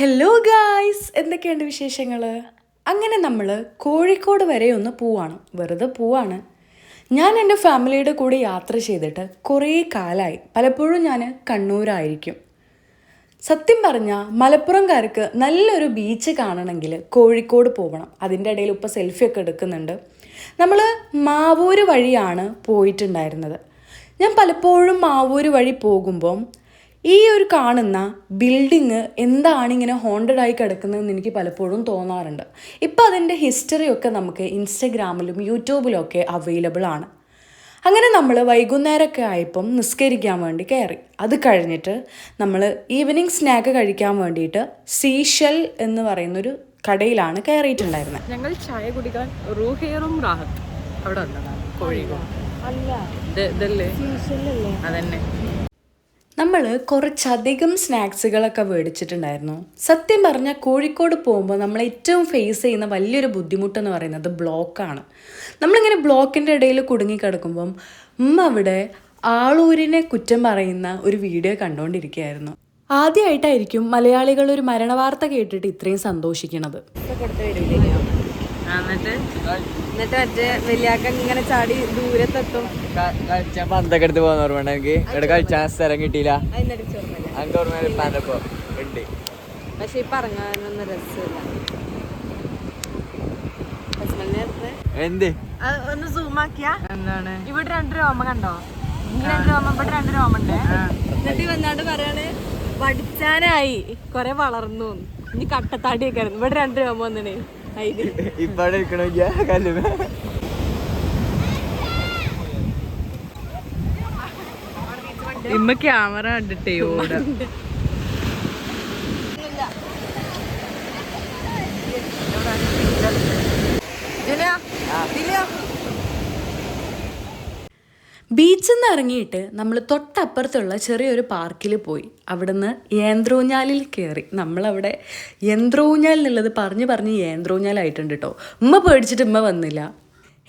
Hello guys, എന്തൊക്കെയുണ്ട് വിശേഷങ്ങൾ? അങ്ങനെ നമ്മൾ കോഴിക്കോട് വരെ ഒന്ന് പോവാണ്, വെറുതെ പോവാണ്. ഞാൻ എൻ്റെ ഫാമിലിയുടെ കൂടെ യാത്ര ചെയ്തിട്ട് കുറേ കാലമായി. പലപ്പോഴും ഞാൻ കണ്ണൂരായിരിക്കും. സത്യം പറഞ്ഞാൽ മലപ്പുറംകാർക്ക് നല്ലൊരു ബീച്ച് കാണണമെങ്കിൽ കോഴിക്കോട് പോകണം. അതിൻ്റെ ഇടയിൽ ഇപ്പോൾ സെൽഫിയൊക്കെ എടുക്കുന്നുണ്ട്. നമ്മൾ മാവൂര് വഴിയാണ് പോയിട്ടുണ്ടായിരുന്നത്. ഞാൻ പലപ്പോഴും മാവൂര് വഴി പോകുമ്പം ഈ ഒരു കാണുന്ന ബിൽഡിങ് എന്താണ് ഇങ്ങനെ ഹോണ്ടഡായി കിടക്കുന്നതെന്ന് എനിക്ക് പലപ്പോഴും തോന്നാറുണ്ട്. ഇപ്പോൾ അതിൻ്റെ ഹിസ്റ്ററിയൊക്കെ നമുക്ക് ഇൻസ്റ്റഗ്രാമിലും യൂട്യൂബിലും ഒക്കെ അവൈലബിൾ ആണ്. അങ്ങനെ നമ്മൾ വൈകുന്നേരമൊക്കെ ആയപ്പം നിസ്കരിക്കാൻ വേണ്ടി കയറി. അത് കഴിഞ്ഞിട്ട് നമ്മൾ ഈവനിങ് സ്നാക്ക് കഴിക്കാൻ വേണ്ടിയിട്ട് സീഷൽ എന്ന് പറയുന്നൊരു കടയിലാണ് കയറിയിട്ടുണ്ടായിരുന്നത്. ഞങ്ങൾ ചായ കുടിക്കാൻ റൂഹേറും റാഹത്ത് അവിടെ വന്നതാണ് കോഴിക്കോട്. അതന്നെ. നമ്മൾ കുറച്ചധികം സ്നാക്സുകളൊക്കെ മേടിച്ചിട്ടുണ്ടായിരുന്നു. സത്യം പറഞ്ഞാൽ കോഴിക്കോട് പോകുമ്പോൾ നമ്മൾ ഏറ്റവും ഫേസ് ചെയ്യുന്ന വലിയൊരു ബുദ്ധിമുട്ടെന്ന് പറയുന്നത് ബ്ലോക്കാണ്. നമ്മളിങ്ങനെ ബ്ലോക്കിൻ്റെ ഇടയിൽ കുടുങ്ങിക്കിടക്കുമ്പം അവിടെ ആളൂരിനെ കുറ്റം പറയുന്ന ഒരു വീഡിയോ കണ്ടുകൊണ്ടിരിക്കുകയായിരുന്നു. ആദ്യമായിട്ടായിരിക്കും മലയാളികൾ ഒരു മരണവാർത്ത കേട്ടിട്ട് ഇത്രയും സന്തോഷിക്കണത്. എന്നിട്ട് മറ്റേ വലിയാക്ക ഇങ്ങനെ ചാടി ദൂരത്തെത്തും. കളിച്ചാൻ പന്തൊക്കെ എടുത്ത് പോകുന്ന ഓർമ്മ എനിക്ക്. ഇവിടെ കളിച്ചാൻ സ്ഥലം കിട്ടിയില്ല. എനിക്ക് ഓർമ്മ ഉണ്ട്. പക്ഷെ ഇപ്പൊ ഇറങ്ങാനൊന്നും രസമില്ല. എന്ത് ഒന്ന് സൂം ആക്കിയാ എന്താണ് ഇവിടെ 2 രോമ കണ്ടോ? 2 രോമ, ഇവിടെ 2 രോമുണ്ട്. എന്നിട്ട് വന്നാണ്ട് പറയാണ് വടിച്ചാനായി കൊറേ വളർന്നു, ഇനി കട്ടത്താടിയൊക്കെ ആയിരുന്നു. ഇവിടെ 2 രോമ വന്നേ. ഇപ്പടെ കല്ല് ഇമ്മ ക്യാമറ കണ്ടിട്ടേ ഓട. ബീച്ചിൽ നിന്ന് ഇറങ്ങിയിട്ട് നമ്മൾ തൊട്ടപ്പുറത്തുള്ള ചെറിയൊരു പാർക്കിൽ പോയി. അവിടുന്ന് യന്ത്രൂഞ്ഞാലിൽ കയറി. നമ്മളവിടെ യന്ത്രൂഞ്ഞാൽ എന്നുള്ളത് പറഞ്ഞ് യന്ത്രൂഞ്ഞാലായിട്ടുണ്ട് കേട്ടോ. ഉമ്മ പേടിച്ചിട്ട് ഉമ്മ വന്നില്ല.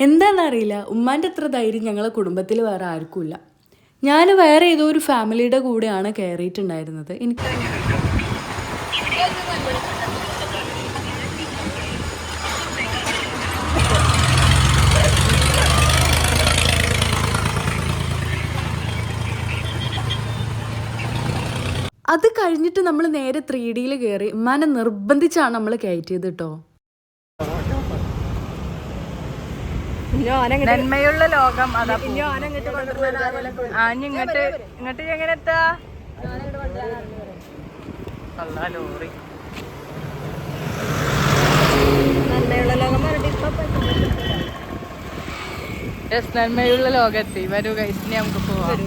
എന്താണെന്നറിയില്ല, ഉമ്മാൻ്റെ അത്ര ധൈര്യം ഞങ്ങളെ കുടുംബത്തിൽ വേറെ ആർക്കുമില്ല. ഞാൻ വേറെ ഏതോ ഒരു ഫാമിലിയുടെ കൂടെയാണ് കയറിയിട്ടുണ്ടായിരുന്നത്. എനിക്ക് അത് കഴിഞ്ഞിട്ട് നമ്മൾ നേരെ 3Dയിൽ കയറി. ഉമ്മാനെ നിർബന്ധിച്ചാണ് നമ്മൾ കയറ്റിയത് കേട്ടോ. നന്മയുള്ള ലോകം. ഇങ്ങോട്ട് എങ്ങനെ എത്താ? ലോറി നന്മയുള്ള ലോകത്ത് വരൂ കഴിച്ചിട്ട് നമുക്ക് പോവാം.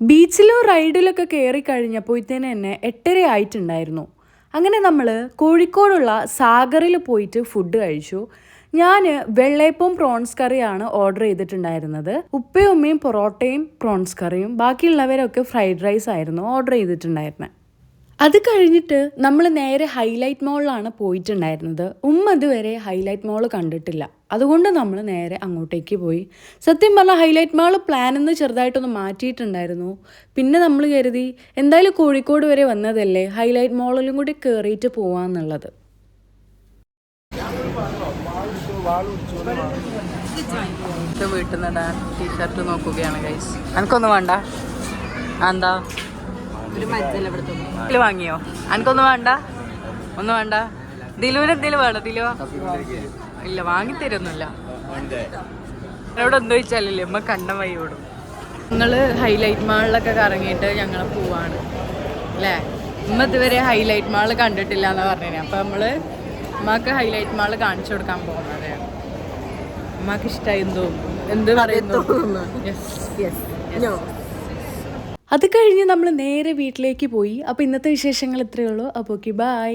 ബീച്ചിലും റൈഡിലൊക്കെ കയറി കഴിഞ്ഞപ്പോഴത്തേന് തന്നെ 8:30 ആയിട്ടുണ്ടായിരുന്നു. അങ്ങനെ നമ്മൾ കോഴിക്കോടുള്ള സാഗറിൽ പോയിട്ട് ഫുഡ് കഴിച്ചു. ഞാൻ വെള്ളയപ്പവും പ്രോൺസ് കറിയാണ് ഓർഡർ ചെയ്തിട്ടുണ്ടായിരുന്നത്. ഉപ്പയും ഉമ്മയും പൊറോട്ടയും പ്രോൺസ് കറിയും, ബാക്കിയുള്ളവരൊക്കെ ഫ്രൈഡ് റൈസ് ആയിരുന്നു ഓർഡർ ചെയ്തിട്ടുണ്ടായിരുന്നത്. അത് കഴിഞ്ഞിട്ട് നമ്മൾ നേരെ ഹൈലൈറ്റ് മോളിലാണ് പോയിട്ടുണ്ടായിരുന്നത്. ഉമ്മ ഇതുവരെ ഹൈലൈറ്റ് മോൾ കണ്ടിട്ടില്ല, അതുകൊണ്ട് നമ്മൾ നേരെ അങ്ങോട്ടേക്ക് പോയി. സത്യം പറഞ്ഞാൽ ഹൈലൈറ്റ് മോൾ പ്ലാനിന്ന് ചെറുതായിട്ടൊന്ന് മാറ്റിയിട്ടുണ്ടായിരുന്നു. പിന്നെ നമ്മൾ കരുതി എന്തായാലും കോഴിക്കോട് വരെ വന്നതല്ലേ, ഹൈലൈറ്റ് മോളിലും കൂടി കയറിയിട്ട് പോവാന്നുള്ളത്. വീട്ടിൽ നിന്നിടാൻ ടീഷർട്ട് നോക്കുകയാണ് ഗൈസ്. എനിക്കൊന്നും വേണ്ട. എന്താ ഒരു മജ്ജല വാങ്ങിയോ? എനിക്കൊന്നും വേണ്ട, ഒന്നും വേണ്ട. ദിലുവിന് എന്തെങ്കിലും വേണം? ദിലു ഇല്ല, വാങ്ങിത്തരൊന്നുമില്ല. എന്നോട് എന്ത് ചോദിച്ചാലല്ലേ അമ്മ കണ്ട വൈ ഓടും. ഞങ്ങള് ഹൈലൈറ്റ് മാളിലൊക്കെ കറങ്ങിയിട്ട് ഞങ്ങൾ പോവാണ് അല്ലേ. ഉമ്മ ഇതുവരെ ഹൈലൈറ്റ് മാള് കണ്ടിട്ടില്ല എന്നാ പറഞ്ഞത്. അപ്പൊ നമ്മള് ഉമ്മക്ക് ഹൈലൈറ്റ് മാള് കാണിച്ചു കൊടുക്കാൻ പോകുന്നത്. ഉമ്മക്ക് ഇഷ്ടമായി തോന്നുന്നു. എന്ത് പറയുന്നു? അത് കഴിഞ്ഞ് നമ്മൾ നേരെ വീട്ടിലേക്ക് പോയി. അപ്പോൾ ഇന്നത്തെ വിശേഷങ്ങൾ ഇത്രയേ ഉള്ളൂ. അപ്പോൾ ഓക്കെ, ബൈ.